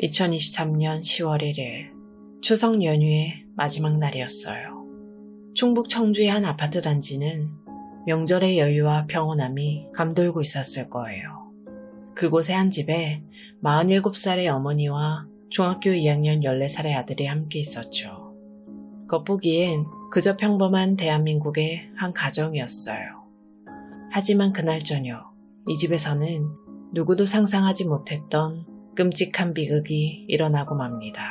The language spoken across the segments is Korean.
2023년 10월 1일 추석 연휴의 마지막 날이었어요. 충북 청주의 한 아파트 단지는 명절의 여유와 평온함이 감돌고 있었을 거예요. 그곳의 한 집에 47살의 어머니와 중학교 2학년 14살의 아들이 함께 있었죠. 겉보기엔 그저 평범한 대한민국의 한 가정이었어요. 하지만 그날 저녁 이 집에서는 누구도 상상하지 못했던 끔찍한 비극이 일어나고 맙니다.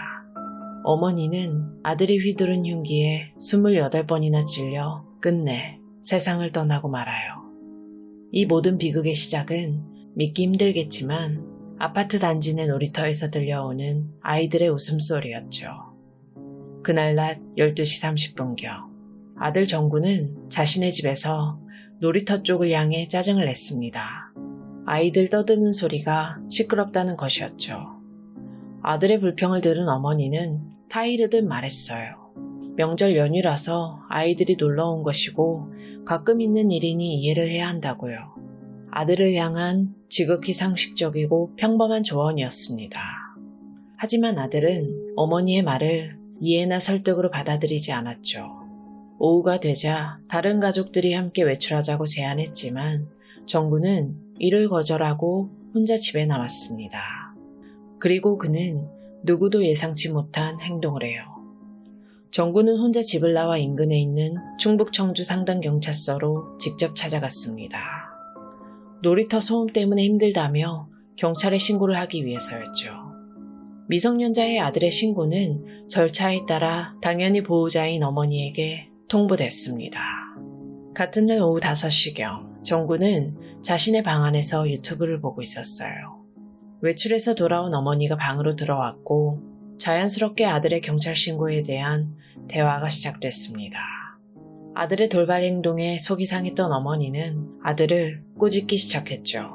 어머니는 아들이 휘두른 흉기에 28번이나 찔려 끝내 세상을 떠나고 말아요. 이 모든 비극의 시작은 믿기 힘들겠지만 아파트 단지 내 놀이터에서 들려오는 아이들의 웃음소리였죠. 그날 낮 12시 30분경 아들 정구는 자신의 집에서 놀이터 쪽을 향해 짜증을 냈습니다. 아이들 떠드는 소리가 시끄럽다는 것이었죠. 아들의 불평을 들은 어머니는 타이르듯 말했어요. 명절 연휴라서 아이들이 놀러 온 것이고 가끔 있는 일이니 이해를 해야 한다고요. 아들을 향한 지극히 상식적이고 평범한 조언이었습니다. 하지만 아들은 어머니의 말을 이해나 설득으로 받아들이지 않았죠. 오후가 되자 다른 가족들이 함께 외출하자고 제안했지만 정구는 이를 거절하고 혼자 집에 남았습니다. 그리고 그는 누구도 예상치 못한 행동을 해요. 정구는 혼자 집을 나와 인근에 있는 충북 청주 상당경찰서로 직접 찾아갔습니다. 놀이터 소음 때문에 힘들다며 경찰에 신고를 하기 위해서였죠. 미성년자의 아들의 신고는 절차에 따라 당연히 보호자인 어머니에게 통보됐습니다. 같은 날 오후 5시경 정구는 자신의 방 안에서 유튜브를 보고 있었어요. 외출해서 돌아온 어머니가 방으로 들어왔고 자연스럽게 아들의 경찰 신고에 대한 대화가 시작됐습니다. 아들의 돌발 행동에 속이 상했던 어머니는 아들을 꾸짖기 시작했죠.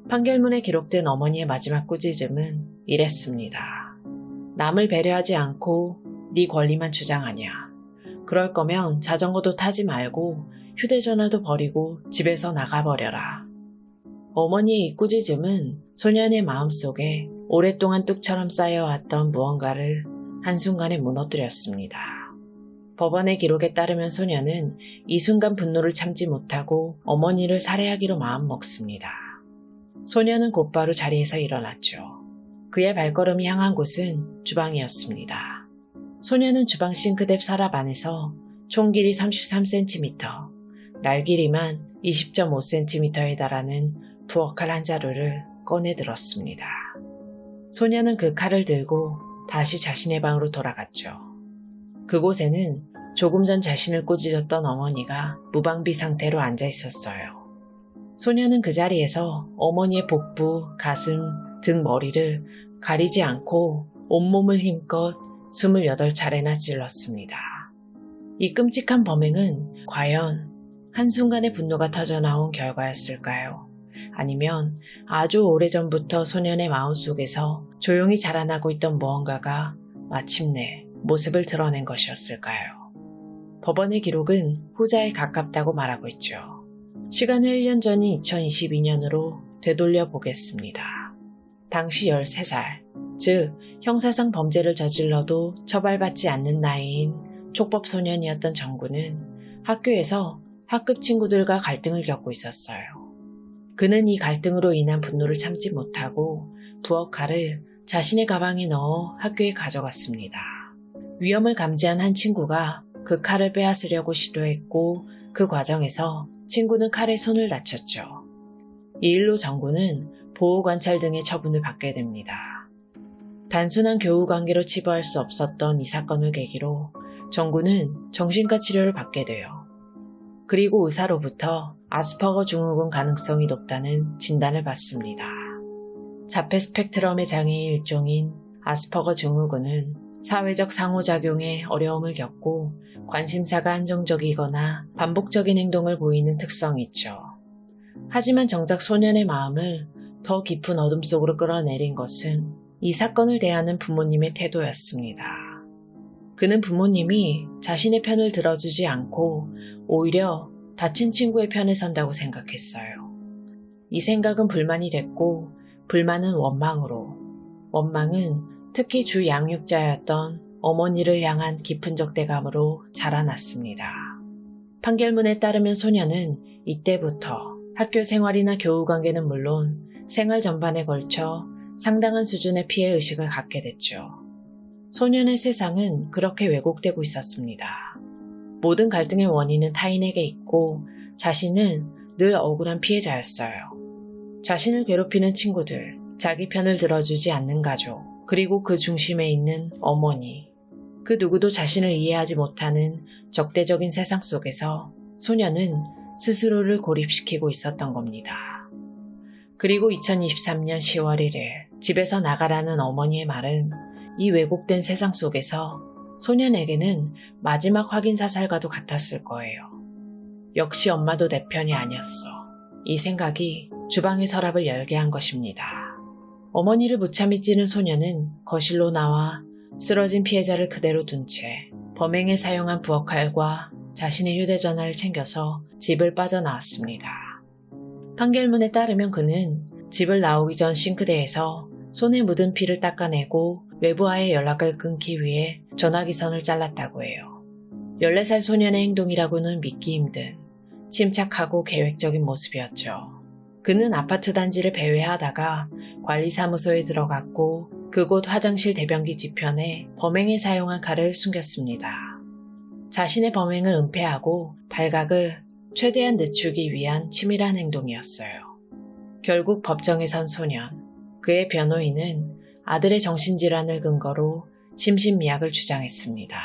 판결문에 기록된 어머니의 마지막 꾸짖음은 이랬습니다. 남을 배려하지 않고 네 권리만 주장하냐. 그럴 거면 자전거도 타지 말고 휴대전화도 버리고 집에서 나가버려라. 어머니의 이 꾸짖음은 소년의 마음속에 오랫동안 뚝처럼 쌓여왔던 무언가를 한순간에 무너뜨렸습니다. 법원의 기록에 따르면 소년은 이 순간 분노를 참지 못하고 어머니를 살해하기로 마음먹습니다. 소년은 곧바로 자리에서 일어났죠. 그의 발걸음이 향한 곳은 주방이었습니다. 소년은 주방 싱크대 서랍 안에서 총 길이 33cm, 날 길이만 20.5cm에 달하는 부엌칼 한 자루를 꺼내 들었습니다. 소년은 그 칼을 들고 다시 자신의 방으로 돌아갔죠. 그곳에는 조금 전 자신을 꾸짖었던 어머니가 무방비 상태로 앉아 있었어요. 소년은 그 자리에서 어머니의 복부, 가슴, 등, 머리를 가리지 않고 온몸을 힘껏 28차례나 찔렀습니다. 이 끔찍한 범행은 과연 한순간에 분노가 터져나온 결과였을까요? 아니면 아주 오래전부터 소년의 마음속에서 조용히 자라나고 있던 무언가가 마침내 모습을 드러낸 것이었을까요? 법원의 기록은 후자에 가깝다고 말하고 있죠. 시간은 1년 전인 2022년으로 되돌려 보겠습니다. 당시 13살, 즉 형사상 범죄를 저질러도 처벌받지 않는 나이인 촉법 소년이었던 정구는 학교에서 학급 친구들과 갈등을 겪고 있었어요. 그는 이 갈등으로 인한 분노를 참지 못하고 부엌 칼을 자신의 가방에 넣어 학교에 가져갔습니다. 위험을 감지한 한 친구가 그 칼을 빼앗으려고 시도했고 그 과정에서 친구는 칼에 손을 다쳤죠. 이 일로 정구는 보호관찰 등의 처분을 받게 됩니다. 단순한 교우 관계로 치부할 수 없었던 이 사건을 계기로 정구는 정신과 치료를 받게 돼요. 그리고 의사로부터 아스퍼거 증후군 가능성이 높다는 진단을 받습니다. 자폐 스펙트럼의 장애의 일종인 아스퍼거 증후군은 사회적 상호작용에 어려움을 겪고 관심사가 한정적이거나 반복적인 행동을 보이는 특성이 있죠. 하지만 정작 소년의 마음을 더 깊은 어둠 속으로 끌어내린 것은 이 사건을 대하는 부모님의 태도였습니다. 그는 부모님이 자신의 편을 들어주지 않고 오히려 다친 친구의 편에 선다고 생각했어요. 이 생각은 불만이 됐고 불만은 원망으로, 원망은 특히 주 양육자였던 어머니를 향한 깊은 적대감으로 자라났습니다. 판결문에 따르면 소녀는 이때부터 학교 생활이나 교우 관계는 물론 생활 전반에 걸쳐 상당한 수준의 피해의식을 갖게 됐죠. 소년의 세상은 그렇게 왜곡되고 있었습니다. 모든 갈등의 원인은 타인에게 있고 자신은 늘 억울한 피해자였어요. 자신을 괴롭히는 친구들, 자기 편을 들어주지 않는 가족, 그리고 그 중심에 있는 어머니. 그 누구도 자신을 이해하지 못하는 적대적인 세상 속에서 소녀는 스스로를 고립시키고 있었던 겁니다. 그리고 2023년 10월 1일 집에서 나가라는 어머니의 말은 이 왜곡된 세상 속에서 소년에게는 마지막 확인 사살과도 같았을 거예요. 역시 엄마도 내 편이 아니었어. 이 생각이 주방의 서랍을 열게 한 것입니다. 어머니를 무참히 찌른 소년은 거실로 나와 쓰러진 피해자를 그대로 둔 채 범행에 사용한 부엌칼과 자신의 휴대전화를 챙겨서 집을 빠져나왔습니다. 판결문에 따르면 그는 집을 나오기 전 싱크대에서 손에 묻은 피를 닦아내고 외부와의 연락을 끊기 위해 전화기선을 잘랐다고 해요. 14살 소년의 행동이라고는 믿기 힘든 침착하고 계획적인 모습이었죠. 그는 아파트 단지를 배회하다가 관리사무소에 들어갔고 그곳 화장실 대변기 뒤편에 범행에 사용한 칼을 숨겼습니다. 자신의 범행을 은폐하고 발각을 최대한 늦추기 위한 치밀한 행동이었어요. 결국 법정에 선 소년, 그의 변호인은 아들의 정신질환을 근거로 심신미약을 주장했습니다.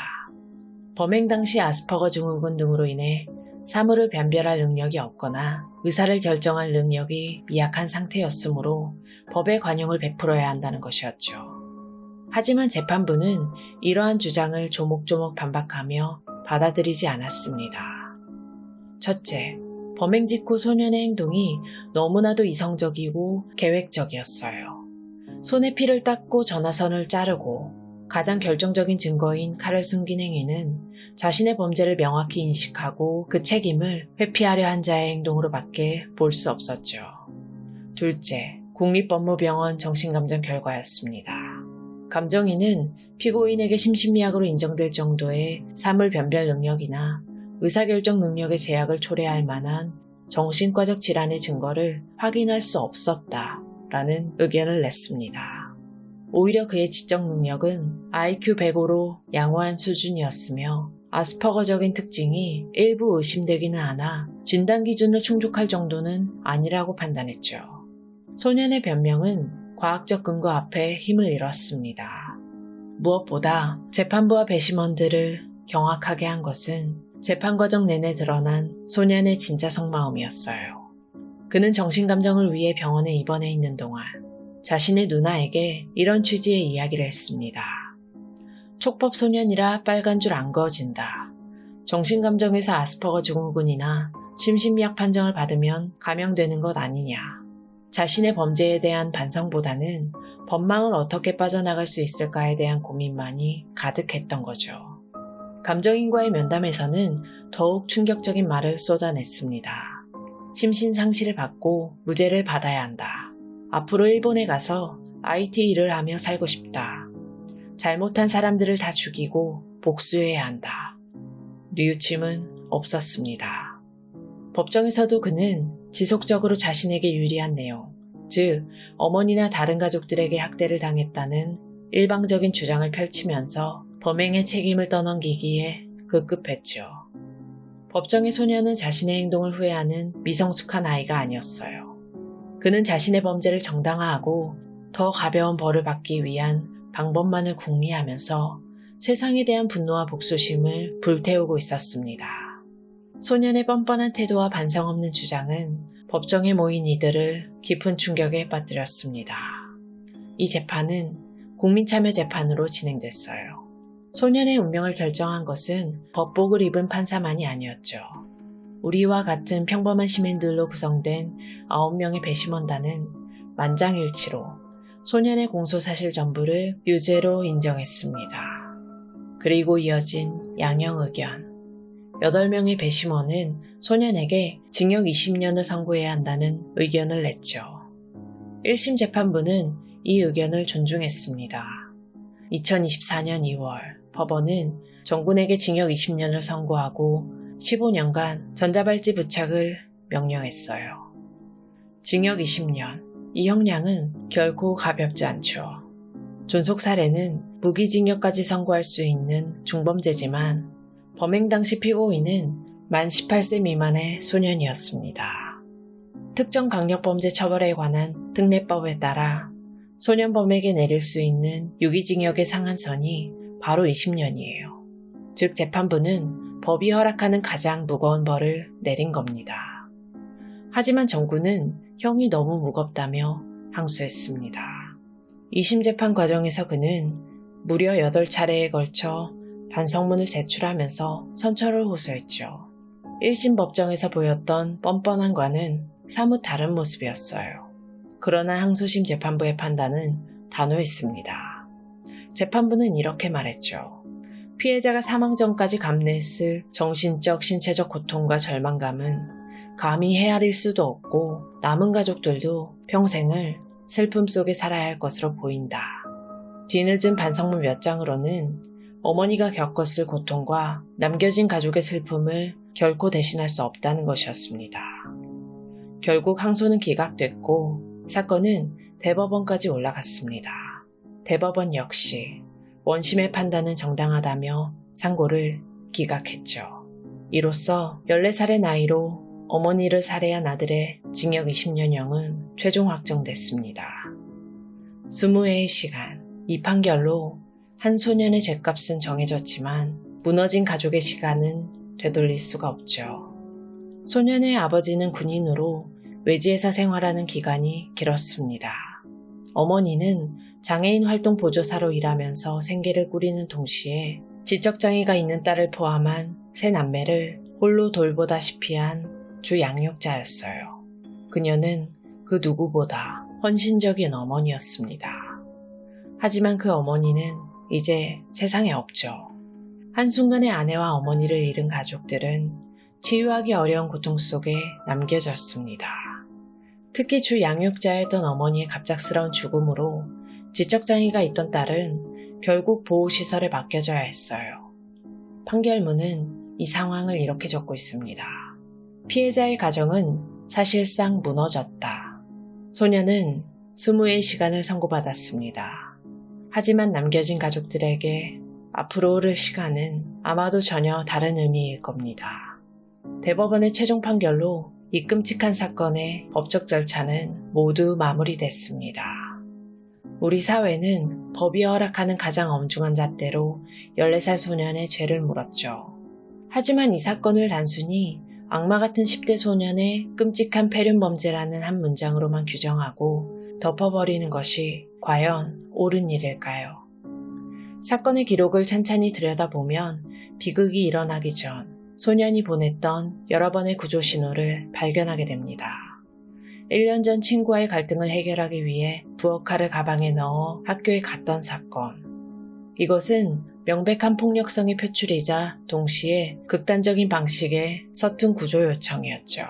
범행 당시 아스퍼거 증후군 등으로 인해 사물을 변별할 능력이 없거나 의사를 결정할 능력이 미약한 상태였으므로 법의 관용을 베풀어야 한다는 것이었죠. 하지만 재판부는 이러한 주장을 조목조목 반박하며 받아들이지 않았습니다. 첫째, 범행 직후 소년의 행동이 너무나도 이성적이고 계획적이었어요. 손에 피를 닦고 전화선을 자르고 가장 결정적인 증거인 칼을 숨긴 행위는 자신의 범죄를 명확히 인식하고 그 책임을 회피하려 한 자의 행동으로밖에 볼 수 없었죠. 둘째, 국립법무병원 정신감정 결과였습니다. 감정인은 피고인에게 심신미약으로 인정될 정도의 사물 변별 능력이나 의사결정 능력의 제약을 초래할 만한 정신과적 질환의 증거를 확인할 수 없었다라는 의견을 냈습니다. 오히려 그의 지적 능력은 IQ 105로 양호한 수준이었으며 아스퍼거적인 특징이 일부 의심되기는 하나 진단 기준을 충족할 정도는 아니라고 판단했죠. 소년의 변명은 과학적 근거 앞에 힘을 잃었습니다. 무엇보다 재판부와 배심원들을 경악하게 한 것은 재판 과정 내내 드러난 소년의 진짜 속마음이었어요. 그는 정신감정을 위해 병원에 입원해 있는 동안 자신의 누나에게 이런 취지의 이야기를 했습니다. 촉법 소년이라 빨간 줄 안 그어진다. 정신감정에서 아스퍼거 증후군이나 심신미약 판정을 받으면 감형되는 것 아니냐. 자신의 범죄에 대한 반성보다는 법망을 어떻게 빠져나갈 수 있을까에 대한 고민만이 가득했던 거죠. 감정인과의 면담에서는 더욱 충격적인 말을 쏟아냈습니다. 심신상실을 받고 무죄를 받아야 한다. 앞으로 일본에 가서 IT 일을 하며 살고 싶다. 잘못한 사람들을 다 죽이고 복수해야 한다. 뉘우침은 없었습니다. 법정에서도 그는 지속적으로 자신에게 유리한 내용, 즉 어머니나 다른 가족들에게 학대를 당했다는 일방적인 주장을 펼치면서 범행의 책임을 떠넘기기에 급급했죠. 법정의 소년은 자신의 행동을 후회하는 미성숙한 아이가 아니었어요. 그는 자신의 범죄를 정당화하고 더 가벼운 벌을 받기 위한 방법만을 궁리하면서 세상에 대한 분노와 복수심을 불태우고 있었습니다. 소년의 뻔뻔한 태도와 반성 없는 주장은 법정에 모인 이들을 깊은 충격에 빠뜨렸습니다. 이 재판은 국민참여재판으로 진행됐어요. 소년의 운명을 결정한 것은 법복을 입은 판사만이 아니었죠. 우리와 같은 평범한 시민들로 구성된 9명의 배심원단은 만장일치로 소년의 공소사실 전부를 유죄로 인정했습니다. 그리고 이어진 양형 의견. 8명의 배심원은 소년에게 징역 20년을 선고해야 한다는 의견을 냈죠. 1심 재판부는 이 의견을 존중했습니다. 2024년 2월 법원은 정군에게 징역 20년을 선고하고 15년간 전자발찌 부착을 명령했어요. 징역 20년. 이 형량은 결코 가볍지 않죠. 존속살해는 무기징역까지 선고할 수 있는 중범죄지만 범행 당시 피고인은 만 18세 미만의 소년이었습니다. 특정 강력범죄 처벌에 관한 특례법에 따라 소년범에게 내릴 수 있는 유기징역의 상한선이 바로 20년이에요. 즉 재판부는 법이 허락하는 가장 무거운 벌을 내린 겁니다. 하지만 정군은 형이 너무 무겁다며 항소했습니다. 2심 재판 과정에서 그는 무려 8차례에 걸쳐 반성문을 제출하면서 선처를 호소했죠. 1심 법정에서 보였던 뻔뻔함과는 사뭇 다른 모습이었어요. 그러나 항소심 재판부의 판단은 단호했습니다. 재판부는 이렇게 말했죠. 피해자가 사망 전까지 감내했을 정신적, 신체적 고통과 절망감은 감히 헤아릴 수도 없고 남은 가족들도 평생을 슬픔 속에 살아야 할 것으로 보인다. 뒤늦은 반성문 몇 장으로는 어머니가 겪었을 고통과 남겨진 가족의 슬픔을 결코 대신할 수 없다는 것이었습니다. 결국 항소는 기각됐고 사건은 대법원까지 올라갔습니다. 대법원 역시 원심의 판단은 정당하다며 상고를 기각했죠. 이로써 14살의 나이로 어머니를 살해한 아들의 징역 20년형은 최종 확정됐습니다. 20회의 시간, 이 판결로 한 소년의 죗값은 정해졌지만 무너진 가족의 시간은 되돌릴 수가 없죠. 소년의 아버지는 군인으로 외지에서 생활하는 기간이 길었습니다. 어머니는 장애인 활동 보조사로 일하면서 생계를 꾸리는 동시에 지적장애가 있는 딸을 포함한 세 남매를 홀로 돌보다시피 한 주 양육자였어요. 그녀는 그 누구보다 헌신적인 어머니였습니다. 하지만 그 어머니는 이제 세상에 없죠. 한순간에 아내와 어머니를 잃은 가족들은 치유하기 어려운 고통 속에 남겨졌습니다. 특히 주 양육자였던 어머니의 갑작스러운 죽음으로 지적장애가 있던 딸은 결국 보호시설에 맡겨져야 했어요. 판결문은 이 상황을 이렇게 적고 있습니다. 피해자의 가정은 사실상 무너졌다. 소년은 20의 시간을 선고받았습니다. 하지만 남겨진 가족들에게 앞으로 오를 시간은 아마도 전혀 다른 의미일 겁니다. 대법원의 최종 판결로 이 끔찍한 사건의 법적 절차는 모두 마무리됐습니다. 우리 사회는 법이 허락하는 가장 엄중한 잣대로 14살 소년의 죄를 물었죠. 하지만 이 사건을 단순히 악마 같은 10대 소년의 끔찍한 폐륜 범죄라는 한 문장으로만 규정하고 덮어버리는 것이 과연 옳은 일일까요? 사건의 기록을 찬찬히 들여다보면 비극이 일어나기 전 소년이 보냈던 여러 번의 구조 신호를 발견하게 됩니다. 1년 전 친구와의 갈등을 해결하기 위해 부엌칼을 가방에 넣어 학교에 갔던 사건. 이것은 명백한 폭력성의 표출이자 동시에 극단적인 방식의 서툰 구조 요청이었죠.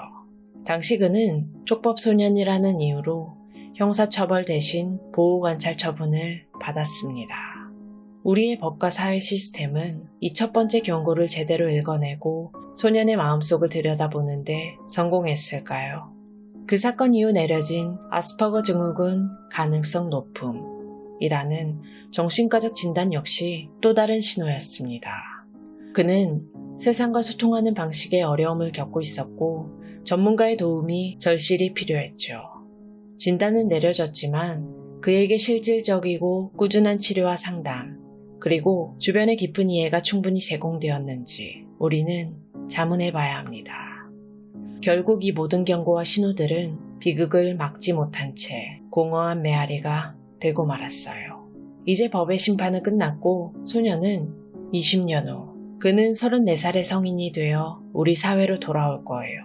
당시 그는 촉법소년이라는 이유로 형사처벌 대신 보호관찰 처분을 받았습니다. 우리의 법과 사회 시스템은 이 첫 번째 경고를 제대로 읽어내고 소년의 마음속을 들여다보는데 성공했을까요? 그 사건 이후 내려진 아스퍼거 증후군 가능성 높음이라는 정신과적 진단 역시 또 다른 신호였습니다. 그는 세상과 소통하는 방식에 어려움을 겪고 있었고 전문가의 도움이 절실히 필요했죠. 진단은 내려졌지만 그에게 실질적이고 꾸준한 치료와 상담, 그리고 주변의 깊은 이해가 충분히 제공되었는지 우리는 자문해봐야 합니다. 결국 이 모든 경고와 신호들은 비극을 막지 못한 채 공허한 메아리가 되고 말았어요. 이제 법의 심판은 끝났고 소년은 20년 후 그는 34살의 성인이 되어 우리 사회로 돌아올 거예요.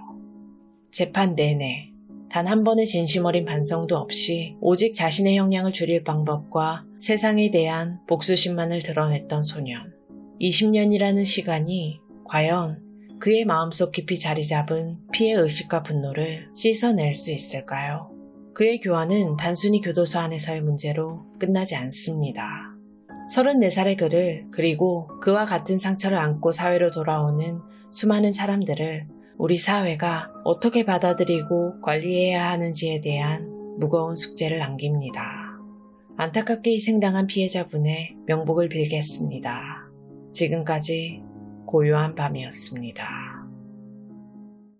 재판 내내 단 한 번의 진심 어린 반성도 없이 오직 자신의 형량을 줄일 방법과 세상에 대한 복수심만을 드러냈던 소년. 20년이라는 시간이 과연 그의 마음속 깊이 자리 잡은 피해 의식과 분노를 씻어낼 수 있을까요? 그의 교환은 단순히 교도소 안에서의 문제로 끝나지 않습니다. 34살의 그를 그리고 그와 같은 상처를 안고 사회로 돌아오는 수많은 사람들을 우리 사회가 어떻게 받아들이고 관리해야 하는지에 대한 무거운 숙제를 남깁니다. 안타깝게 희생당한 피해자분의 명복을 빌겠습니다. 지금까지 고요한 밤이었습니다.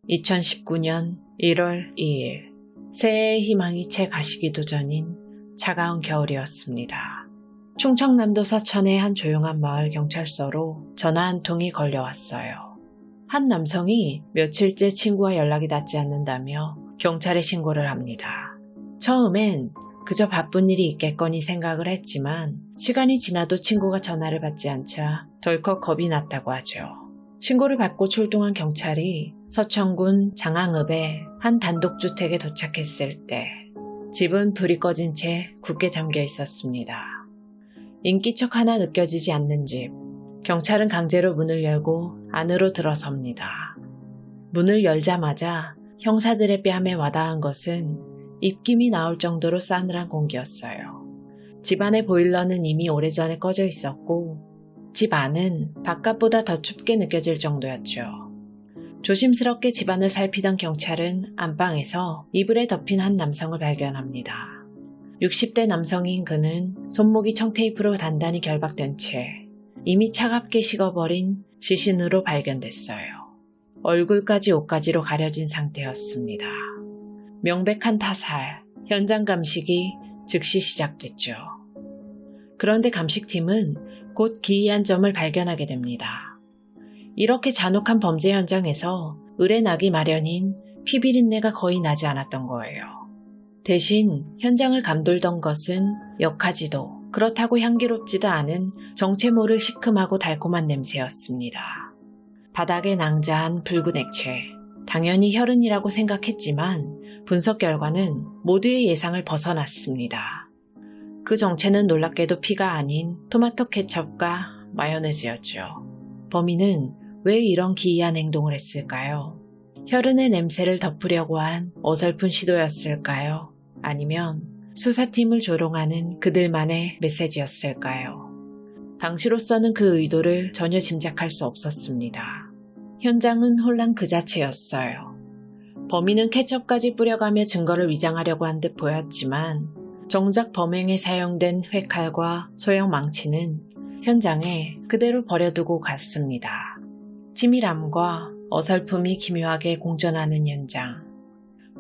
2019년 1월 2일 새해의 희망이 채 가시기도 전인 차가운 겨울이었습니다. 충청남도 서천의 한 조용한 마을 경찰서로 전화 한 통이 걸려왔어요. 한 남성이 며칠째 친구와 연락이 닿지 않는다며 경찰에 신고를 합니다. 처음엔 그저 바쁜 일이 있겠거니 생각을 했지만 시간이 지나도 친구가 전화를 받지 않자 덜컥 겁이 났다고 하죠. 신고를 받고 출동한 경찰이 서천군 장항읍의 한 단독주택에 도착했을 때 집은 불이 꺼진 채 굳게 잠겨 있었습니다. 인기척 하나 느껴지지 않는 집. 경찰은 강제로 문을 열고 안으로 들어섭니다. 문을 열자마자 형사들의 뺨에 와닿은 것은 입김이 나올 정도로 싸늘한 공기였어요. 집 안의 보일러는 이미 오래전에 꺼져 있었고 집 안은 바깥보다 더 춥게 느껴질 정도였죠. 조심스럽게 집안을 살피던 경찰은 안방에서 이불에 덮인 한 남성을 발견합니다. 60대 남성인 그는 손목이 청테이프로 단단히 결박된 채 이미 차갑게 식어버린 시신으로 발견됐어요. 얼굴까지 옷가지로 가려진 상태였습니다. 명백한 타살, 현장 감식이 즉시 시작됐죠. 그런데 감식팀은 곧 기이한 점을 발견하게 됩니다. 이렇게 잔혹한 범죄 현장에서 을에 나기 마련인 피비린내가 거의 나지 않았던 거예요. 대신 현장을 감돌던 것은 역하지도 그렇다고 향기롭지도 않은 정체 모를 시큼하고 달콤한 냄새였습니다. 바닥에 낭자한 붉은 액체, 당연히 혈흔이라고 생각했지만 분석 결과는 모두의 예상을 벗어났습니다. 그 정체는 놀랍게도 피가 아닌 토마토 케첩과 마요네즈였죠. 범인은 왜 이런 기이한 행동을 했을까요? 혈흔의 냄새를 덮으려고 한 어설픈 시도였을까요? 아니면 수사팀을 조롱하는 그들만의 메시지였을까요? 당시로서는 그 의도를 전혀 짐작할 수 없었습니다. 현장은 혼란 그 자체였어요. 범인은 케첩까지 뿌려가며 증거를 위장하려고 한 듯 보였지만 정작 범행에 사용된 회칼과 소형 망치는 현장에 그대로 버려두고 갔습니다. 치밀함과 어설픔이 기묘하게 공존하는 현장.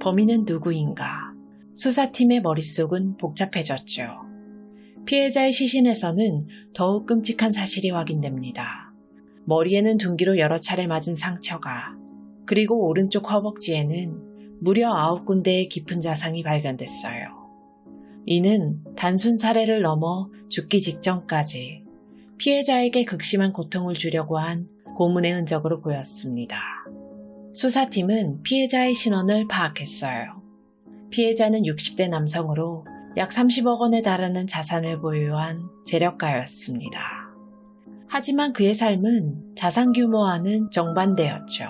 범인은 누구인가? 수사팀의 머릿속은 복잡해졌죠. 피해자의 시신에서는 더욱 끔찍한 사실이 확인됩니다. 머리에는 둔기로 여러 차례 맞은 상처가, 그리고 오른쪽 허벅지에는 무려 9군데의 깊은 자상이 발견됐어요. 이는 단순 살해를 넘어 죽기 직전까지 피해자에게 극심한 고통을 주려고 한 고문의 흔적으로 보였습니다. 수사팀은 피해자의 신원을 파악했어요. 피해자는 60대 남성으로 약 30억 원에 달하는 자산을 보유한 재력가였습니다. 하지만 그의 삶은 자산 규모와는 정반대였죠.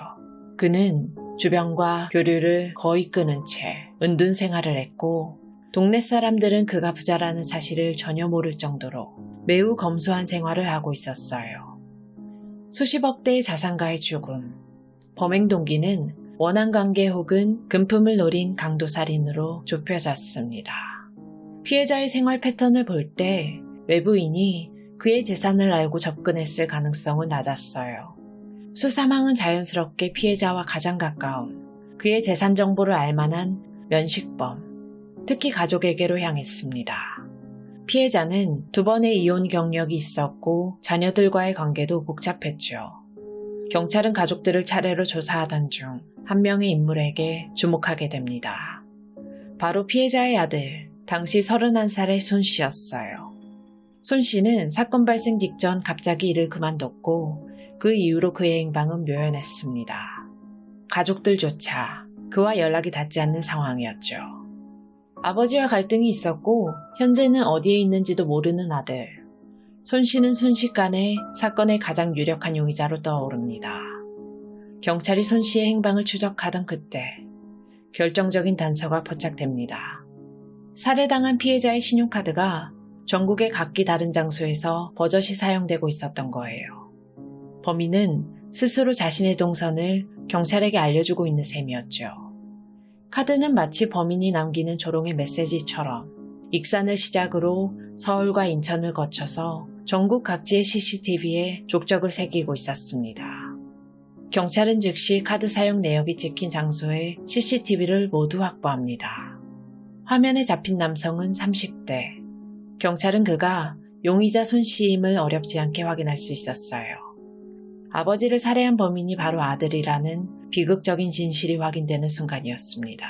그는 주변과 교류를 거의 끊은 채 은둔 생활을 했고 동네 사람들은 그가 부자라는 사실을 전혀 모를 정도로 매우 검소한 생활을 하고 있었어요. 수십억 대의 자산가의 죽음, 범행 동기는 원한관계 혹은 금품을 노린 강도살인으로 좁혀졌습니다. 피해자의 생활 패턴을 볼 때 외부인이 그의 재산을 알고 접근했을 가능성은 낮았어요. 수사망은 자연스럽게 피해자와 가장 가까운 그의 재산 정보를 알만한 면식범, 특히 가족에게로 향했습니다. 피해자는 2번의 이혼 경력이 있었고 자녀들과의 관계도 복잡했죠. 경찰은 가족들을 차례로 조사하던 중 한 명의 인물에게 주목하게 됩니다. 바로 피해자의 아들, 당시 31살의 손 씨였어요. 손 씨는 사건 발생 직전 갑자기 일을 그만뒀고 그 이후로 그의 행방은 묘연했습니다. 가족들조차 그와 연락이 닿지 않는 상황이었죠. 아버지와 갈등이 있었고 현재는 어디에 있는지도 모르는 아들. 손 씨는 순식간에 사건의 가장 유력한 용의자로 떠오릅니다. 경찰이 손 씨의 행방을 추적하던 그때 결정적인 단서가 포착됩니다. 살해당한 피해자의 신용카드가 전국의 각기 다른 장소에서 버젓이 사용되고 있었던 거예요. 범인은 스스로 자신의 동선을 경찰에게 알려주고 있는 셈이었죠. 카드는 마치 범인이 남기는 조롱의 메시지처럼 익산을 시작으로 서울과 인천을 거쳐서 전국 각지의 CCTV에 족적을 새기고 있었습니다. 경찰은 즉시 카드 사용 내역이 찍힌 장소에 CCTV를 모두 확보합니다. 화면에 잡힌 남성은 30대. 경찰은 그가 용의자 손 씨임을 어렵지 않게 확인할 수 있었어요. 아버지를 살해한 범인이 바로 아들이라는 비극적인 진실이 확인되는 순간이었습니다.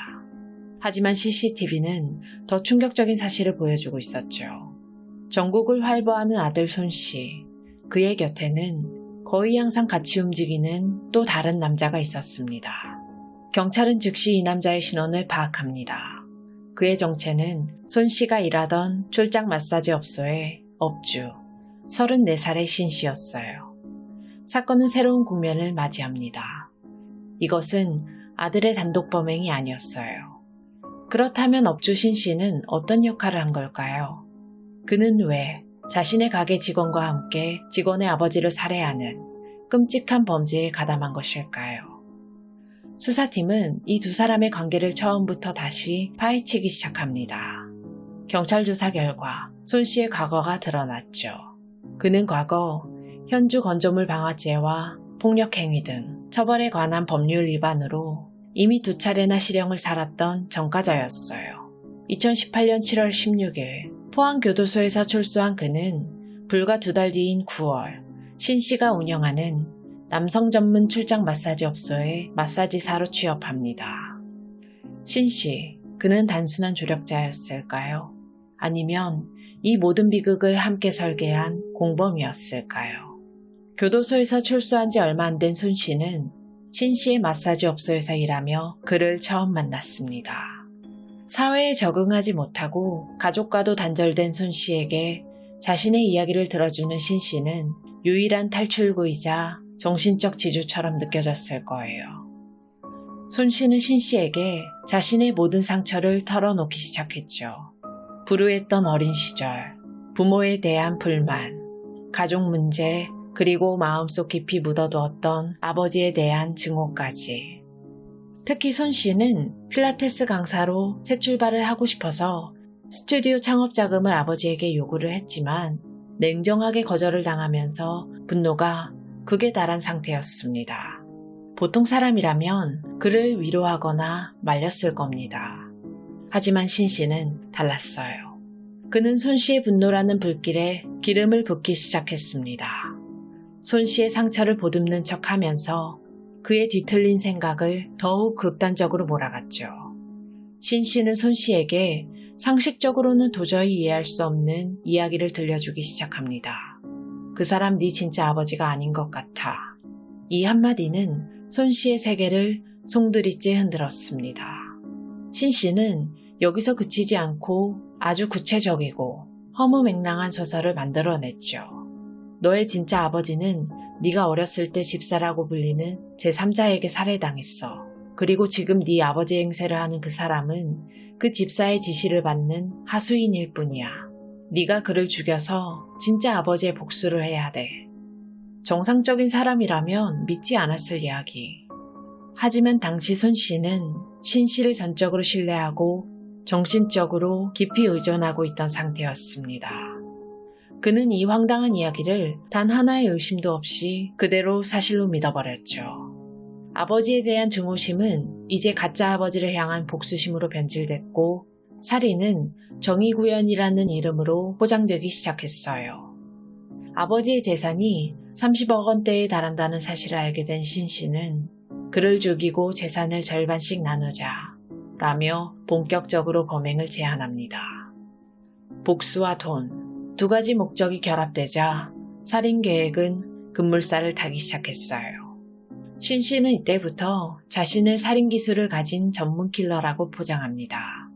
하지만 CCTV는 더 충격적인 사실을 보여주고 있었죠. 전국을 활보하는 아들 손 씨, 그의 곁에는 거의 항상 같이 움직이는 또 다른 남자가 있었습니다. 경찰은 즉시 이 남자의 신원을 파악합니다. 그의 정체는 손 씨가 일하던 출장 마사지 업소의 업주, 34살의 신 씨였어요. 사건은 새로운 국면을 맞이합니다. 이것은 아들의 단독 범행이 아니었어요. 그렇다면 업주 신 씨는 어떤 역할을 한 걸까요? 그는 왜 자신의 가게 직원과 함께 직원의 아버지를 살해하는 끔찍한 범죄에 가담한 것일까요? 수사팀은 이 두 사람의 관계를 처음부터 다시 파헤치기 시작합니다. 경찰 조사 결과 손 씨의 과거가 드러났죠. 그는 과거 현주 건조물 방화죄와 폭력행위 등 처벌에 관한 법률 위반으로 이미 2차례나 실형을 살았던 전과자였어요. 2018년 7월 16일 포항교도소에서 출소한 그는 불과 2달 뒤인 9월 신 씨가 운영하는 남성 전문 출장 마사지 업소에 마사지사로 취업합니다. 신 씨, 그는 단순한 조력자였을까요? 아니면 이 모든 비극을 함께 설계한 공범이었을까요? 교도소에서 출소한 지 얼마 안 된 손 씨는 신 씨의 마사지 업소에서 일하며 그를 처음 만났습니다. 사회에 적응하지 못하고 가족과도 단절된 손 씨에게 자신의 이야기를 들어주는 신 씨는 유일한 탈출구이자 정신적 지주처럼 느껴졌을 거예요. 손 씨는 신 씨에게 자신의 모든 상처를 털어놓기 시작했죠. 불우했던 어린 시절, 부모에 대한 불만, 가족 문제, 그리고 마음속 깊이 묻어두었던 아버지에 대한 증오까지. 특히 손 씨는 필라테스 강사로 새 출발을 하고 싶어서 스튜디오 창업 자금을 아버지에게 요구를 했지만 냉정하게 거절을 당하면서 분노가 극에 달한 상태였습니다. 보통 사람이라면 그를 위로하거나 말렸을 겁니다. 하지만 신 씨는 달랐어요. 그는 손 씨의 분노라는 불길에 기름을 붓기 시작했습니다. 손 씨의 상처를 보듬는 척하면서 그의 뒤틀린 생각을 더욱 극단적으로 몰아갔죠. 신 씨는 손 씨에게 상식적으로는 도저히 이해할 수 없는 이야기를 들려주기 시작합니다. 그 사람 네 진짜 아버지가 아닌 것 같아. 이 한마디는 손 씨의 세계를 송두리째 흔들었습니다. 신 씨는 여기서 그치지 않고 아주 구체적이고 허무맹랑한 소설을 만들어냈죠. 너의 진짜 아버지는 네가 어렸을 때 집사라고 불리는 제3자에게 살해당했어. 그리고 지금 네 아버지 행세를 하는 그 사람은 그 집사의 지시를 받는 하수인일 뿐이야. 네가 그를 죽여서 진짜 아버지의 복수를 해야 돼. 정상적인 사람이라면 믿지 않았을 이야기. 하지만 당시 손 씨는 신 씨를 전적으로 신뢰하고 정신적으로 깊이 의존하고 있던 상태였습니다. 그는 이 황당한 이야기를 단 하나의 의심도 없이 그대로 사실로 믿어버렸죠. 아버지에 대한 증오심은 이제 가짜 아버지를 향한 복수심으로 변질됐고 살인은 정의구현이라는 이름으로 포장되기 시작했어요. 아버지의 재산이 30억 원대에 달한다는 사실을 알게 된 신 씨는 그를 죽이고 재산을 절반씩 나누자 라며 본격적으로 범행을 제안합니다. 복수와 돈, 두 가지 목적이 결합되자 살인 계획은 급물살을 타기 시작했어요. 신 씨는 이때부터 자신을 살인 기술을 가진 전문 킬러라고 포장합니다.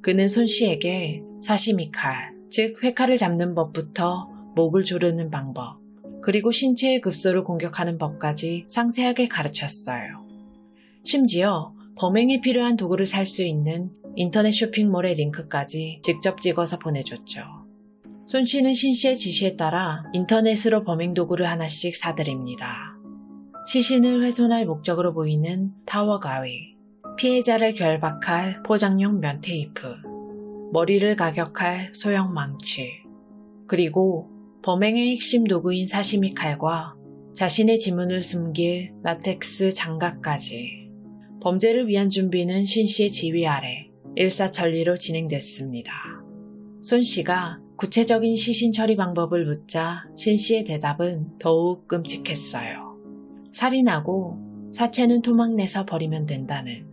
그는 손 씨에게 사시미 칼, 즉 회칼을 잡는 법부터 목을 조르는 방법, 그리고 신체의 급소를 공격하는 법까지 상세하게 가르쳤어요. 심지어 범행에 필요한 도구를 살 수 있는 인터넷 쇼핑몰의 링크까지 직접 찍어서 보내줬죠. 손 씨는 신 씨의 지시에 따라 인터넷으로 범행 도구를 하나씩 사들입니다. 시신을 훼손할 목적으로 보이는 타워 가위, 피해자를 결박할 포장용 면 테이프, 머리를 가격할 소형 망치, 그리고 범행의 핵심 도구인 사시미 칼과 자신의 지문을 숨길 라텍스 장갑까지 범죄를 위한 준비는 신 씨의 지휘 아래 일사천리로 진행됐습니다. 손 씨가 구체적인 시신 처리 방법을 묻자 신 씨의 대답은 더욱 끔찍했어요. 살인하고 사체는 토막내서 버리면 된다는.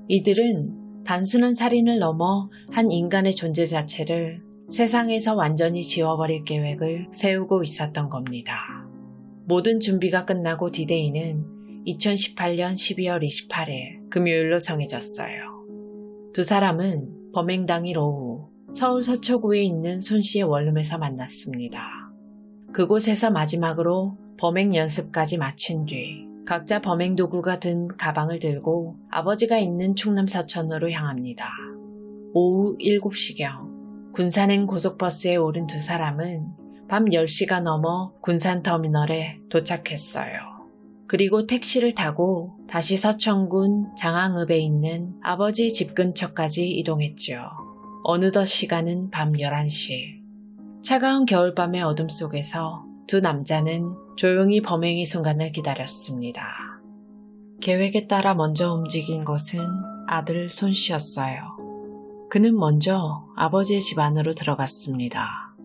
이들은 단순한 살인을 넘어 한 인간의 존재 자체를 세상에서 완전히 지워버릴 계획을 세우고 있었던 겁니다. 모든 준비가 끝나고 디데이는 2018년 12월 28일 금요일로 정해졌어요. 두 사람은 범행 당일 오후 서울 서초구에 있는 손 씨의 원룸에서 만났습니다. 그곳에서 마지막으로 범행 연습까지 마친 뒤 각자 범행 도구가 든 가방을 들고 아버지가 있는 충남 서천으로 향합니다. 오후 7시경 군산행 고속버스에 오른 두 사람은 밤 10시가 넘어 군산터미널에 도착했어요. 그리고 택시를 타고 다시 서천군 장항읍에 있는 아버지의 집 근처까지 이동했죠. 어느덧 시간은 밤 11시. 차가운 겨울밤의 어둠 속에서 두 남자는 조용히 범행의 순간을 기다렸습니다. 계획에 따라 먼저 움직인 것은 아들 손 씨였어요. 그는 먼저 아버지의 집 안으로 들어갔습니다.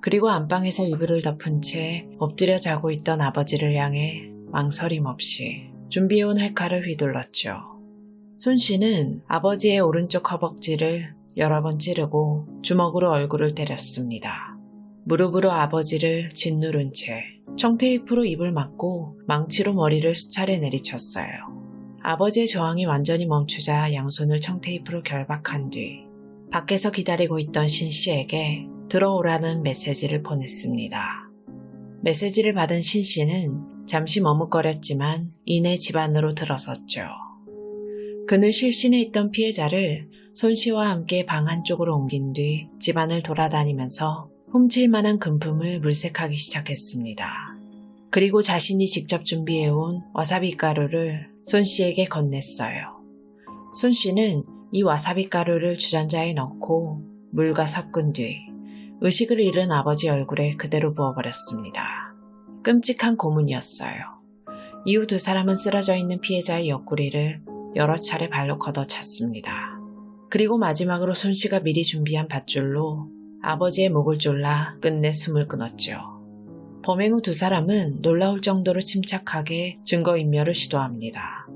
그리고 안방에서 이불을 덮은 채 엎드려 자고 있던 아버지를 향해 망설임 없이 준비해온 활칼을 휘둘렀죠. 손 씨는 아버지의 오른쪽 허벅지를 여러 번 찌르고 주먹으로 얼굴을 때렸습니다. 무릎으로 아버지를 짓누른 채 청테이프로 입을 막고 망치로 머리를 수차례 내리쳤어요. 아버지의 저항이 완전히 멈추자 양손을 청테이프로 결박한 뒤 밖에서 기다리고 있던 신 씨에게 들어오라는 메시지를 보냈습니다. 메시지를 받은 신 씨는 잠시 머뭇거렸지만 이내 집 안으로 들어섰죠. 그는 실신에 있던 피해자를 손 씨와 함께 방 한쪽으로 옮긴 뒤 집안을 돌아다니면서 훔칠 만한 금품을 물색하기 시작했습니다. 그리고 자신이 직접 준비해온 와사비 가루를 손 씨에게 건넸어요. 손 씨는 이 와사비 가루를 주전자에 넣고 물과 섞은 뒤 의식을 잃은 아버지 얼굴에 그대로 부어버렸습니다. 끔찍한 고문이었어요. 이후 두 사람은 쓰러져 있는 피해자의 옆구리를 여러 차례 발로 걷어찼습니다. 그리고 마지막으로 손 씨가 미리 준비한 밧줄로 아버지의 목을 졸라 끝내 숨을 끊었죠. 범행 후 두 사람은 놀라울 정도로 침착하게 증거인멸을 시도합니다.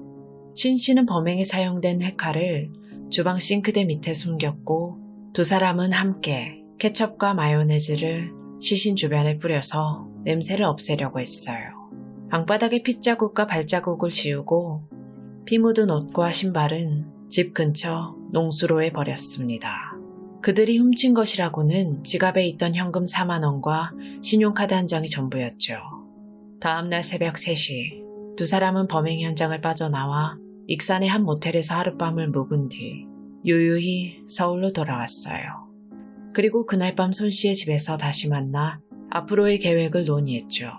신 씨는 범행에 사용된 회칼을 주방 싱크대 밑에 숨겼고 두 사람은 함께 케첩과 마요네즈를 시신 주변에 뿌려서 냄새를 없애려고 했어요. 방바닥에 핏자국과 발자국을 지우고 피 묻은 옷과 신발은 집 근처 농수로에 버렸습니다. 그들이 훔친 것이라고는 지갑에 있던 현금 4만 원과 신용카드 한 장이 전부였죠. 다음날 새벽 3시 두 사람은 범행 현장을 빠져나와 익산의 한 모텔에서 하룻밤을 묵은 뒤 유유히 서울로 돌아왔어요. 그리고 그날 밤 손 씨의 집에서 다시 만나 앞으로의 계획을 논의했죠.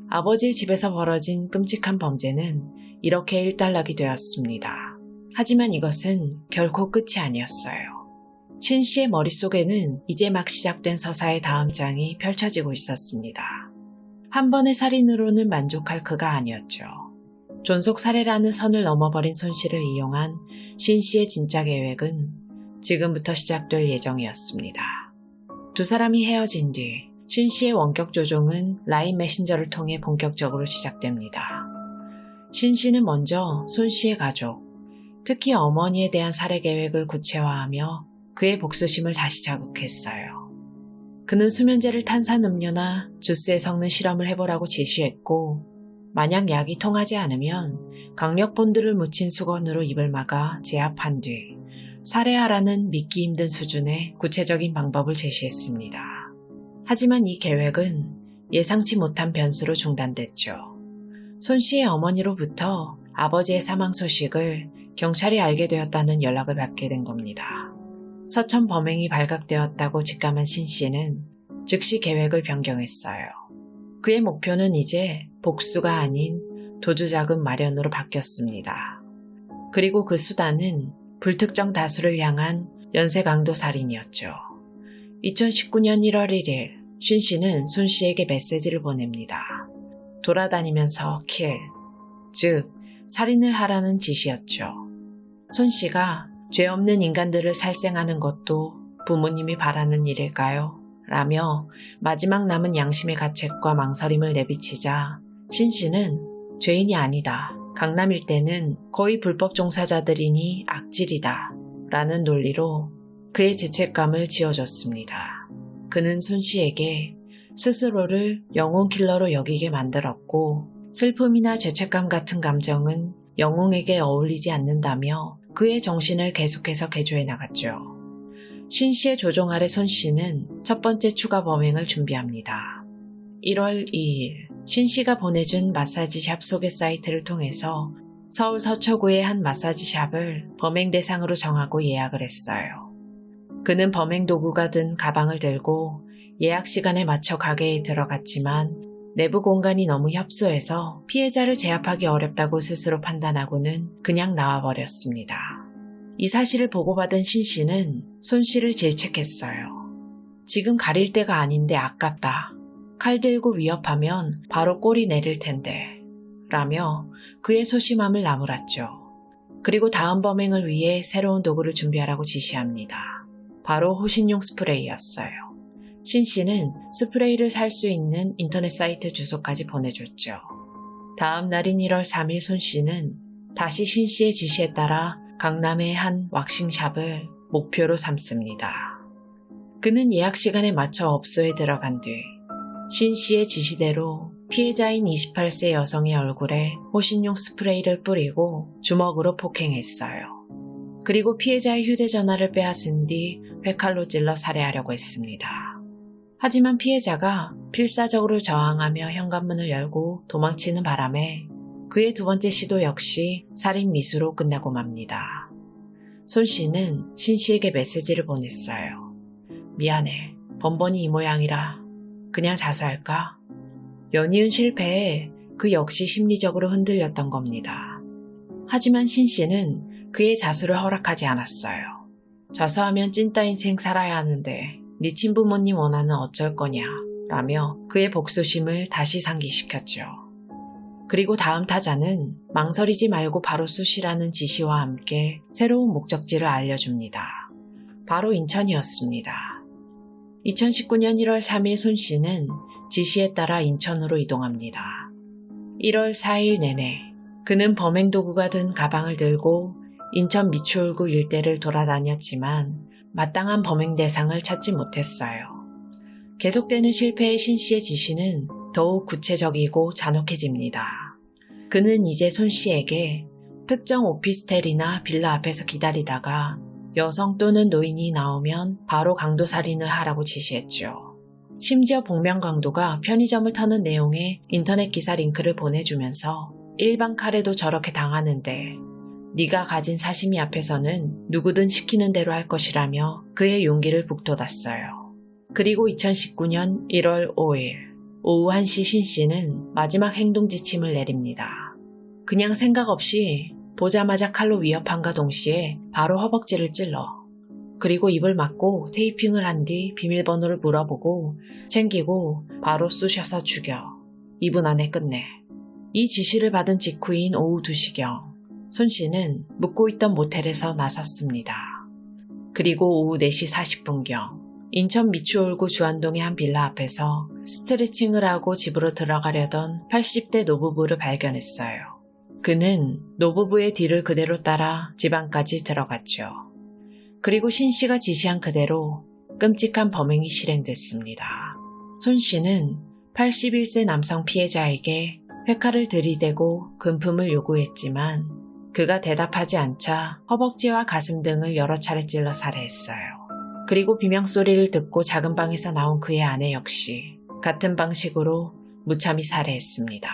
아버지의 집에서 벌어진 끔찍한 범죄는 이렇게 일단락이 되었습니다. 하지만 이것은 결코 끝이 아니었어요. 신 씨의 머릿속에는 이제 막 시작된 서사의 다음 장이 펼쳐지고 있었습니다. 한 번의 살인으로는 만족할 그가 아니었죠. 존속 살해라는 선을 넘어버린 손 씨를 이용한 신 씨의 진짜 계획은 지금부터 시작될 예정이었습니다. 두 사람이 헤어진 뒤 신 씨의 원격 조종은 라인 메신저를 통해 본격적으로 시작됩니다. 신 씨는 먼저 손 씨의 가족, 특히 어머니에 대한 살해 계획을 구체화하며 그의 복수심을 다시 자극했어요. 그는 수면제를 탄산음료나 주스에 섞는 실험을 해보라고 지시했고 만약 약이 통하지 않으면 강력본드를 묻힌 수건으로 입을 막아 제압한 뒤 살해하라는 믿기 힘든 수준의 구체적인 방법을 제시했습니다. 하지만 이 계획은 예상치 못한 변수로 중단됐죠. 손 씨의 어머니로부터 아버지의 사망 소식을 경찰이 알게 되었다는 연락을 받게 된 겁니다. 서천 범행이 발각되었다고 직감한 신 씨는 즉시 계획을 변경했어요. 그의 목표는 이제 복수가 아닌 도주자금 마련으로 바뀌었습니다. 그리고 그 수단은 불특정 다수를 향한 연쇄강도 살인이었죠. 2019년 1월 1일 신 씨는 손 씨에게 메시지를 보냅니다. 돌아다니면서 킬, 즉 살인을 하라는 지시였죠. 손 씨가 죄 없는 인간들을 살생하는 것도 부모님이 바라는 일일까요? 라며 마지막 남은 양심의 가책과 망설임을 내비치자 신 씨는 죄인이 아니다. 강남 일대는 거의 불법 종사자들이니 악질이다. 라는 논리로 그의 죄책감을 지어줬습니다. 그는 손 씨에게 스스로를 영웅 킬러로 여기게 만들었고 슬픔이나 죄책감 같은 감정은 영웅에게 어울리지 않는다며 그의 정신을 계속해서 개조해 나갔죠. 신 씨의 조종 아래 손 씨는 첫 번째 추가 범행을 준비합니다. 1월 2일 신 씨가 보내준 마사지샵 소개 사이트를 통해서 서울 서초구의 한 마사지샵을 범행 대상으로 정하고 예약을 했어요. 그는 범행 도구가 든 가방을 들고 예약 시간에 맞춰 가게에 들어갔지만 내부 공간이 너무 협소해서 피해자를 제압하기 어렵다고 스스로 판단하고는 그냥 나와버렸습니다. 이 사실을 보고받은 신 씨는 손 씨를 질책했어요. 지금 가릴 때가 아닌데 아깝다. 칼 들고 위협하면 바로 꼬리 내릴 텐데. 라며 그의 소심함을 나무랐죠. 그리고 다음 범행을 위해 새로운 도구를 준비하라고 지시합니다. 바로 호신용 스프레이였어요. 신 씨는 스프레이를 살 수 있는 인터넷 사이트 주소까지 보내줬죠. 다음 날인 1월 3일 손 씨는 다시 신 씨의 지시에 따라 강남의 한 왁싱샵을 목표로 삼습니다. 그는 예약 시간에 맞춰 업소에 들어간 뒤 신 씨의 지시대로 피해자인 28세 여성의 얼굴에 호신용 스프레이를 뿌리고 주먹으로 폭행했어요. 그리고 피해자의 휴대전화를 빼앗은 뒤 회칼로 찔러 살해하려고 했습니다. 하지만 피해자가 필사적으로 저항하며 현관문을 열고 도망치는 바람에 그의 두 번째 시도 역시 살인 미수로 끝나고 맙니다. 손 씨는 신 씨에게 메시지를 보냈어요. 미안해. 번번이 이 모양이라 그냥 자수할까? 연이은 실패에 그 역시 심리적으로 흔들렸던 겁니다. 하지만 신 씨는 그의 자수를 허락하지 않았어요. 자수하면 찐따 인생 살아야 하는데 네 친부모님 원하는 어쩔 거냐 라며 그의 복수심을 다시 상기시켰죠. 그리고 다음 타자는 망설이지 말고 바로 쑤시라는 지시와 함께 새로운 목적지를 알려줍니다. 바로 인천이었습니다. 2019년 1월 3일 손 씨는 지시에 따라 인천으로 이동합니다. 1월 4일 내내 그는 범행 도구가 든 가방을 들고 인천 미추홀구 일대를 돌아다녔지만 마땅한 범행 대상을 찾지 못했어요. 계속되는 실패의 신 씨의 지시는 더욱 구체적이고 잔혹해집니다. 그는 이제 손 씨에게 특정 오피스텔이나 빌라 앞에서 기다리다가 여성 또는 노인이 나오면 바로 강도살인을 하라고 지시했죠. 심지어 복면 강도가 편의점을 터는 내용의 인터넷 기사 링크를 보내주면서 일반 칼에도 저렇게 당하는데 네가 가진 사심이 앞에서는 누구든 시키는 대로 할 것이라며 그의 용기를 북돋았어요. 그리고 2019년 1월 5일 오후 1시 신 씨는 마지막 행동 지침을 내립니다. 그냥 생각 없이 보자마자 칼로 위협함과 동시에 바로 허벅지를 찔러 그리고 입을 막고 테이핑을 한 뒤 비밀번호를 물어보고 챙기고 바로 쑤셔서 죽여 2분 안에 끝내. 이 지시를 받은 직후인 오후 2시경 손 씨는 묵고 있던 모텔에서 나섰습니다. 그리고 오후 4시 40분경 인천 미추홀구 주안동의 한 빌라 앞에서 스트레칭을 하고 집으로 들어가려던 80대 노부부를 발견했어요. 그는 노부부의 뒤를 그대로 따라 집 안까지 들어갔죠. 그리고 신 씨가 지시한 그대로 끔찍한 범행이 실행됐습니다. 손 씨는 81세 남성 피해자에게 회칼을 들이대고 금품을 요구했지만 그가 대답하지 않자 허벅지와 가슴 등을 여러 차례 찔러 살해했어요. 그리고 비명소리를 듣고 작은 방에서 나온 그의 아내 역시 같은 방식으로 무참히 살해했습니다.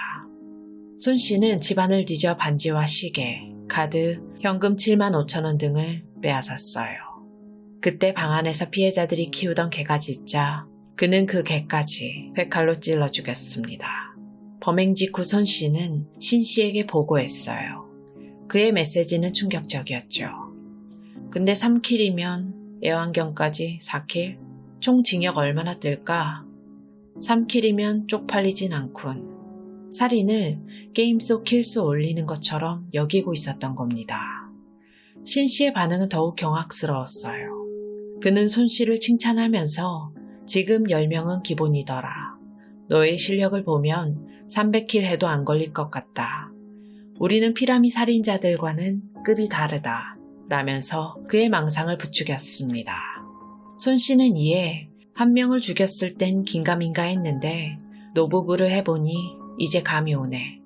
손 씨는 집안을 뒤져 반지와 시계, 카드, 현금 7만 5천 원 등을 빼앗았어요. 그때 방 안에서 피해자들이 키우던 개가 짖자 그는 그 개까지 회칼로 찔러 죽였습니다. 범행 직후 손 씨는 신 씨에게 보고했어요. 그의 메시지는 충격적이었죠. 근데 3킬이면 애완견까지 4킬? 총 징역 얼마나 뜰까? 3킬이면 쪽팔리진 않군. 살인을 게임 속 킬수 올리는 것처럼 여기고 있었던 겁니다. 신 씨의 반응은 더욱 경악스러웠어요. 그는 손 씨를 칭찬하면서 지금 10명은 기본이더라. 너의 실력을 보면 300킬 해도 안 걸릴 것 같다. 우리는 피라미 살인자들과는 급이 다르다. 라면서 그의 망상을 부추겼습니다. 손 씨는 이에 한 명을 죽였을 땐 긴가민가 했는데 노부부를 해보니 이제 감이 오네.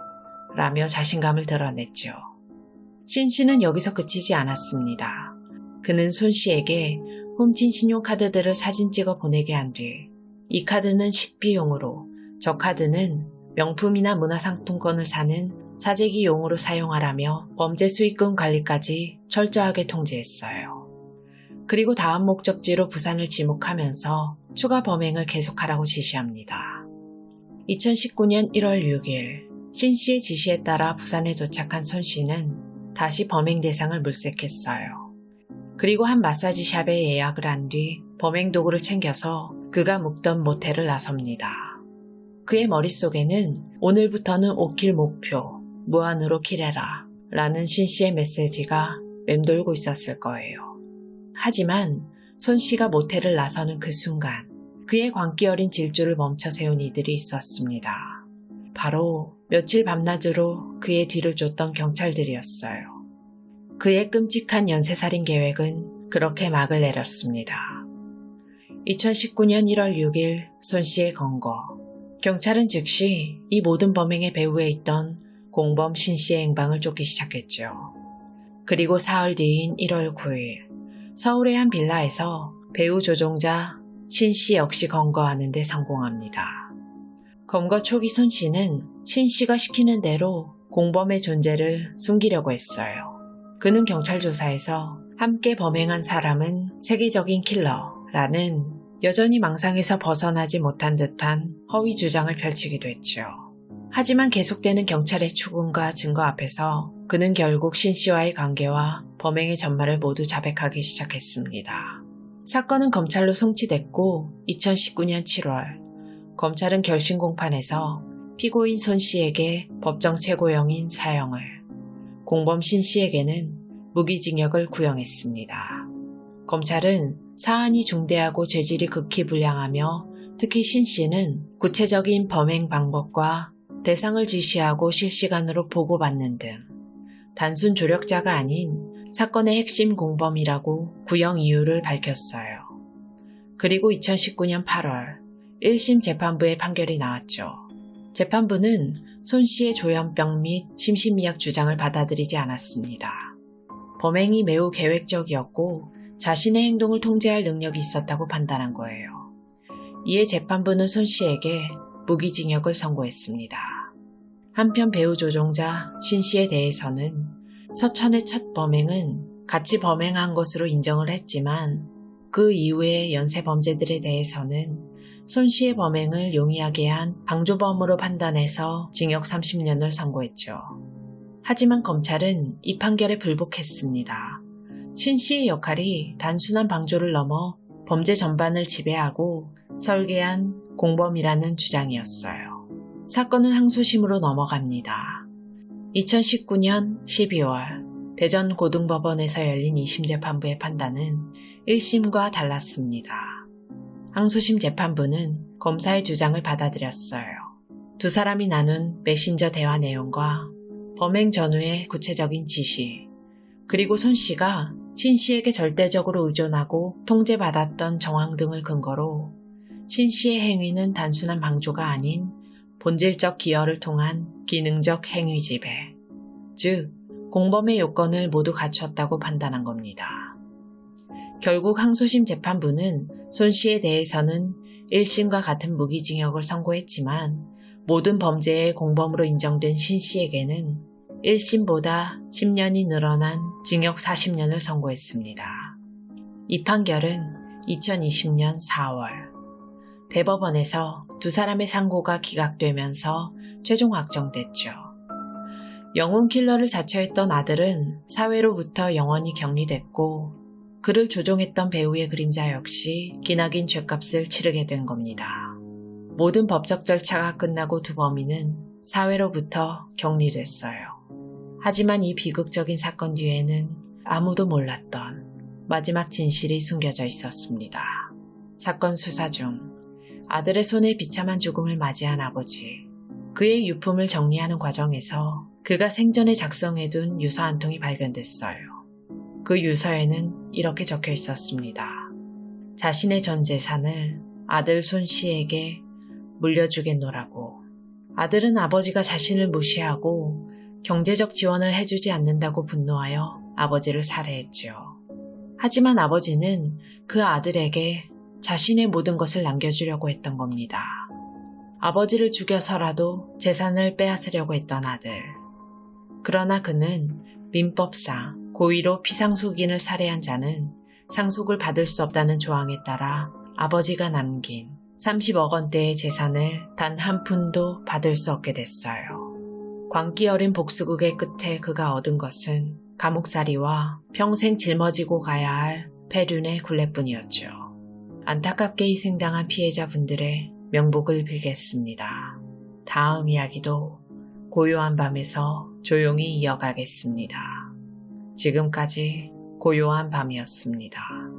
라며 자신감을 드러냈죠. 신 씨는 여기서 그치지 않았습니다. 그는 손 씨에게 훔친 신용카드들을 사진 찍어 보내게 한 뒤 이 카드는 식비용으로, 저 카드는 명품이나 문화상품권을 사는 사재기용으로 사용하라며 범죄 수익금 관리까지 철저하게 통지했어요. 그리고 다음 목적지로 부산을 지목하면서 추가 범행을 계속하라고 지시합니다. 2019년 1월 6일 신 씨의 지시에 따라 부산에 도착한 손 씨는 다시 범행 대상을 물색했어요. 그리고 한 마사지샵에 예약을 한 뒤 범행 도구를 챙겨서 그가 묵던 모텔을 나섭니다. 그의 머릿속에는 오늘부터는 5킬 목표, 무한으로 킬해라 라는 신 씨의 메시지가 맴돌고 있었을 거예요. 하지만 손 씨가 모텔을 나서는 그 순간 그의 광기 어린 질주를 멈춰 세운 이들이 있었습니다. 바로 며칠 밤낮으로 그의 뒤를 쫓던 경찰들이었어요. 그의 끔찍한 연쇄살인 계획은 그렇게 막을 내렸습니다. 2019년 1월 6일 손 씨의 검거. 경찰은 즉시 이 모든 범행의 배후에 있던 공범 신 씨의 행방을 쫓기 시작했죠. 그리고 사흘 뒤인 1월 9일 서울의 한 빌라에서 배우 조종자 신 씨 역시 검거하는 데 성공합니다. 검거 초기 손 씨는 신 씨가 시키는 대로 공범의 존재를 숨기려고 했어요. 그는 경찰 조사에서 함께 범행한 사람은 세계적인 킬러라는 여전히 망상에서 벗어나지 못한 듯한 허위 주장을 펼치기도 했죠. 하지만 계속되는 경찰의 추궁과 증거 앞에서 그는 결국 신 씨와의 관계와 범행의 전말을 모두 자백하기 시작했습니다. 사건은 검찰로 송치됐고 2019년 7월 검찰은 결심 공판에서 피고인 손 씨에게 법정 최고형인 사형을, 공범 신 씨에게는 무기징역을 구형했습니다. 검찰은 사안이 중대하고 죄질이 극히 불량하며 특히 신 씨는 구체적인 범행 방법과 대상을 지시하고 실시간으로 보고받는 등 단순 조력자가 아닌 사건의 핵심 공범이라고 구형 이유를 밝혔어요. 그리고 2019년 8월 1심 재판부의 판결이 나왔죠. 재판부는 손 씨의 조현병 및 심신미약 주장을 받아들이지 않았습니다. 범행이 매우 계획적이었고 자신의 행동을 통제할 능력이 있었다고 판단한 거예요. 이에 재판부는 손 씨에게 무기징역을 선고했습니다. 한편 배우 조종자 신 씨에 대해서는 서천의 첫 범행은 같이 범행한 것으로 인정을 했지만 그 이후의 연쇄 범죄들에 대해서는 손 씨의 범행을 용이하게 한 방조범으로 판단해서 징역 30년을 선고했죠. 하지만 검찰은 이 판결에 불복했습니다. 신 씨의 역할이 단순한 방조를 넘어 범죄 전반을 지배하고 설계한 공범이라는 주장이었어요. 사건은 항소심으로 넘어갑니다. 2019년 12월 대전 고등법원에서 열린 2심 재판부의 판단은 1심과 달랐습니다. 항소심 재판부는 검사의 주장을 받아들였어요. 두 사람이 나눈 메신저 대화 내용과 범행 전후의 구체적인 지시, 그리고 손 씨가 신 씨에게 절대적으로 의존하고 통제받았던 정황 등을 근거로 신 씨의 행위는 단순한 방조가 아닌 본질적 기여를 통한 기능적 행위 지배, 즉 공범의 요건을 모두 갖췄다고 판단한 겁니다. 결국 항소심 재판부는 손 씨에 대해서는 1심과 같은 무기징역을 선고했지만 모든 범죄의 공범으로 인정된 신 씨에게는 1심보다 10년이 늘어난 징역 40년을 선고했습니다. 이 판결은 2020년 4월 대법원에서 두 사람의 상고가 기각되면서 최종 확정됐죠. 영웅 킬러를 자처했던 아들은 사회로부터 영원히 격리됐고 그를 조종했던 배우의 그림자 역시 기나긴 죗값을 치르게 된 겁니다. 모든 법적 절차가 끝나고 두 범인은 사회로부터 격리됐어요. 하지만 이 비극적인 사건 뒤에는 아무도 몰랐던 마지막 진실이 숨겨져 있었습니다. 사건 수사 중 아들의 손에 비참한 죽음을 맞이한 아버지. 그의 유품을 정리하는 과정에서 그가 생전에 작성해둔 유서 한 통이 발견됐어요. 그 유서에는 이렇게 적혀 있었습니다. 자신의 전 재산을 아들 손 씨에게 물려주겠노라고. 아들은 아버지가 자신을 무시하고 경제적 지원을 해주지 않는다고 분노하여 아버지를 살해했죠. 하지만 아버지는 그 아들에게 자신의 모든 것을 남겨주려고 했던 겁니다. 아버지를 죽여서라도 재산을 빼앗으려고 했던 아들. 그러나 그는 민법상 고의로 피상속인을 살해한 자는 상속을 받을 수 없다는 조항에 따라 아버지가 남긴 30억 원대의 재산을 단 한 푼도 받을 수 없게 됐어요. 광기 어린 복수극의 끝에 그가 얻은 것은 감옥살이와 평생 짊어지고 가야 할 폐륜의 굴레뿐이었죠. 안타깝게 희생당한 피해자분들의 명복을 빌겠습니다. 다음 이야기도 고요한 밤에서 조용히 이어가겠습니다. 지금까지 고요한 밤이었습니다.